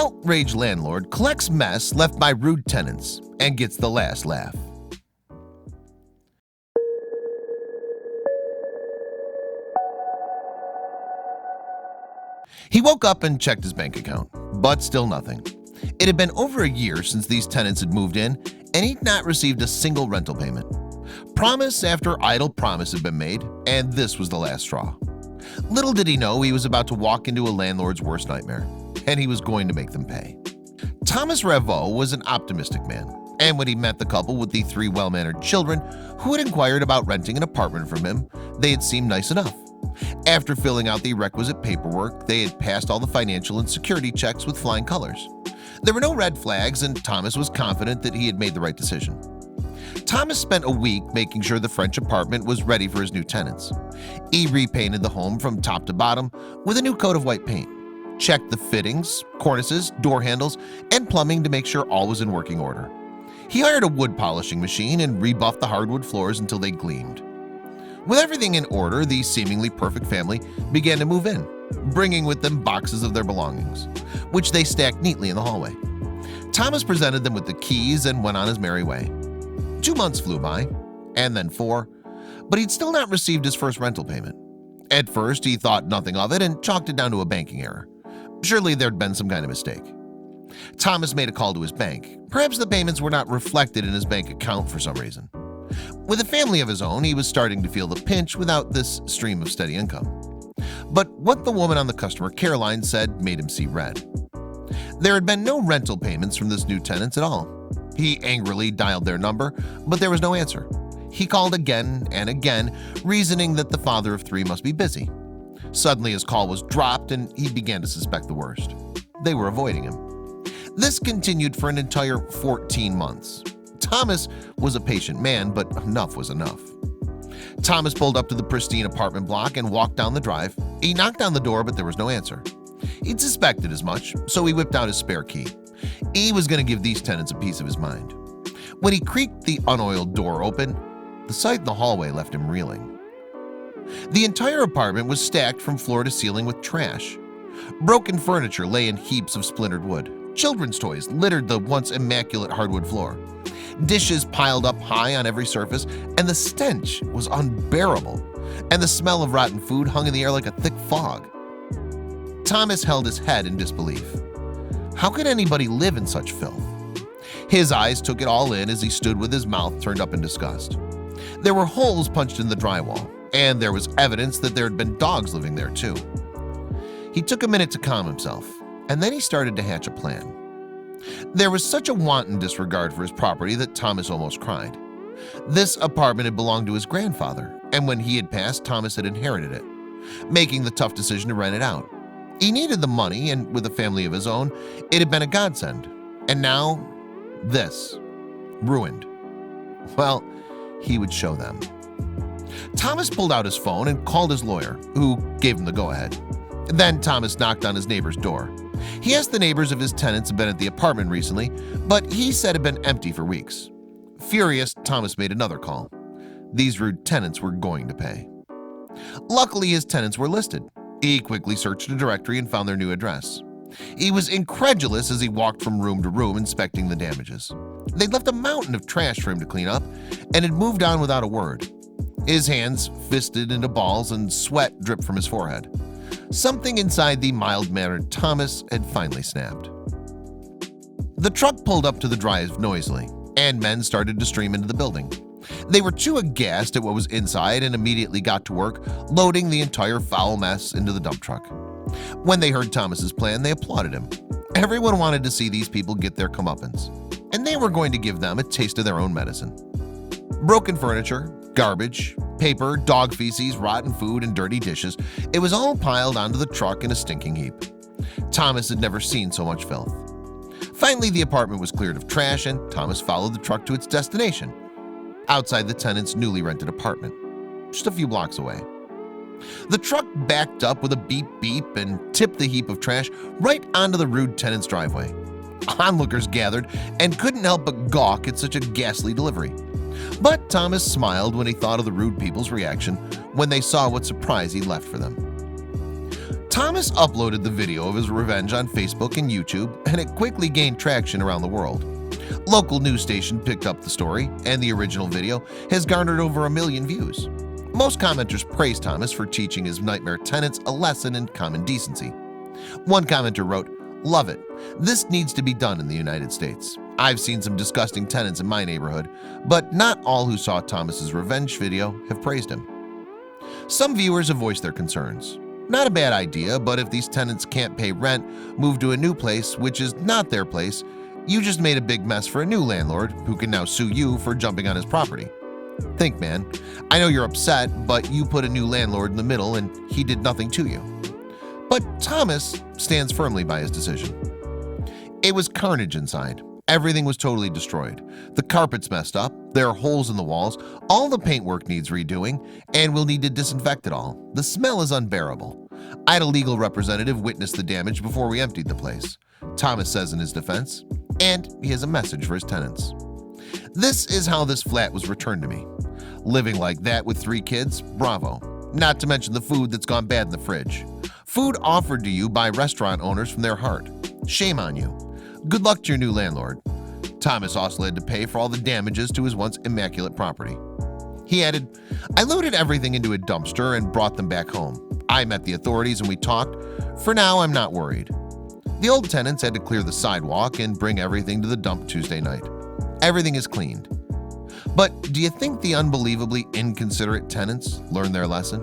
outraged landlord collects mess left by rude tenants and gets the last laugh. He woke up and checked his bank account, but still nothing. It had been over a year since these tenants had moved in, and he'd not received a single rental payment. Promise after idle promise had been made, and this was the last straw. Little did he know he was about to walk into a landlord's worst nightmare, and he was going to make them pay. Thomas Ravoux was an optimistic man, and when he met the couple with the 3 well-mannered children who had inquired about renting an apartment from him, they had seemed nice enough. After filling out the requisite paperwork, they had passed all the financial and security checks with flying colors. There were no red flags, and Thomas was confident that he had made the right decision. Thomas spent a week making sure the French apartment was ready for his new tenants. He repainted the home from top to bottom with a new coat of white paint, checked the fittings, cornices, door handles, and plumbing to make sure all was in working order. He hired a wood polishing machine and rebuffed the hardwood floors until they gleamed. With everything in order, the seemingly perfect family began to move in, bringing with them boxes of their belongings, which they stacked neatly in the hallway. Thomas presented them with the keys and went on his merry way. 2 months flew by, and then 4, but he'd still not received his first rental payment. At first, he thought nothing of it and chalked it down to a banking error. Surely there'd been some kind of mistake. Thomas made a call to his bank. Perhaps the payments were not reflected in his bank account for some reason. With a family of his own, he was starting to feel the pinch without this stream of steady income. But what the woman on the customer care line said made him see red. There had been no rental payments from this new tenants at all. He angrily dialed their number, but there was no answer. He called again and again, reasoning that the father of 3 must be busy. Suddenly his call was dropped and he began to suspect the worst. They were avoiding him. This continued for an entire 14 months. Thomas was a patient man, but enough was enough. Thomas pulled up to the pristine apartment block and walked down the drive. He knocked on the door, but there was no answer. He'd suspected as much, so he whipped out his spare key. He was going to give these tenants a piece of his mind. When he creaked the unoiled door open, the sight in the hallway left him reeling. The entire apartment was stacked from floor to ceiling with trash. Broken furniture lay in heaps of splintered wood. Children's toys littered the once immaculate hardwood floor. Dishes piled up high on every surface, and the stench was unbearable, and the smell of rotten food hung in the air like a thick fog. Thomas held his head in disbelief. How could anybody live in such filth? His eyes took it all in as he stood with his mouth turned up in disgust. There were holes punched in the drywall, and there was evidence that there had been dogs living there too. He took a minute to calm himself, and then he started to hatch a plan. There was such a wanton disregard for his property that Thomas almost cried. This apartment had belonged to his grandfather, and when he had passed, Thomas had inherited it, making the tough decision to rent it out. He needed the money, and with a family of his own, it had been a godsend. And now, this. Ruined. Well, he would show them. Thomas pulled out his phone and called his lawyer, who gave him the go-ahead. Then Thomas knocked on his neighbor's door. He asked the neighbors if his tenants had been at the apartment recently, but he said it had been empty for weeks. Furious, Thomas made another call. These rude tenants were going to pay. Luckily, his tenants were listed. He quickly searched a directory and found their new address. He was incredulous as he walked from room to room inspecting the damages. They'd left a mountain of trash for him to clean up and had moved on without a word. His hands fisted into balls and sweat dripped from his forehead. Something inside the mild-mannered Thomas had finally snapped. The truck pulled up to the drive noisily, and men started to stream into the building. They were too aghast at what was inside and immediately got to work loading the entire foul mess into the dump truck. When they heard Thomas's plan, they applauded him. Everyone wanted to see these people get their comeuppance, and they were going to give them a taste of their own medicine. Broken furniture, garbage, paper, dog feces, rotten food, and dirty dishes, it was all piled onto the truck in a stinking heap. Thomas had never seen so much filth. Finally, the apartment was cleared of trash, and Thomas followed the truck to its destination, outside the tenant's newly rented apartment, just a few blocks away. The truck backed up with a beep beep and tipped the heap of trash right onto the rude tenant's driveway. Onlookers gathered and couldn't help but gawk at such a ghastly delivery. But Thomas smiled when he thought of the rude people's reaction when they saw what surprise he left for them. Thomas uploaded the video of his revenge on Facebook and YouTube, and it quickly gained traction around the world. Local news station picked up the story, and the original video has garnered over 1 million views. Most commenters praised Thomas for teaching his nightmare tenants a lesson in common decency. One commenter wrote, "Love it. This needs to be done in the United States. I've seen some disgusting tenants in my neighborhood, but not all who saw Thomas's revenge video have praised him." Some viewers have voiced their concerns. Not a bad idea, but if these tenants can't pay rent, move to a new place which is not their place, you just made a big mess for a new landlord who can now sue you for jumping on his property. Think, man. I know you're upset, but you put a new landlord in the middle and he did nothing to you. But Thomas stands firmly by his decision. It was carnage inside. Everything was totally destroyed. The carpet's messed up, there are holes in the walls, all the paintwork needs redoing, and we'll need to disinfect it all. The smell is unbearable. I had a legal representative witness the damage before we emptied the place, Thomas says in his defense, and he has a message for his tenants. "This is how this flat was returned to me. Living like that with 3 kids, bravo. Not to mention the food that's gone bad in the fridge. Food offered to you by restaurant owners from their heart. Shame on you. Good luck to your new landlord." Thomas also had to pay for all the damages to his once immaculate property. He added, "I loaded everything into a dumpster and brought them back home. I met the authorities and we talked. For now, I'm not worried." The old tenants had to clear the sidewalk and bring everything to the dump Tuesday night. Everything is cleaned. But do you think the unbelievably inconsiderate tenants learned their lesson?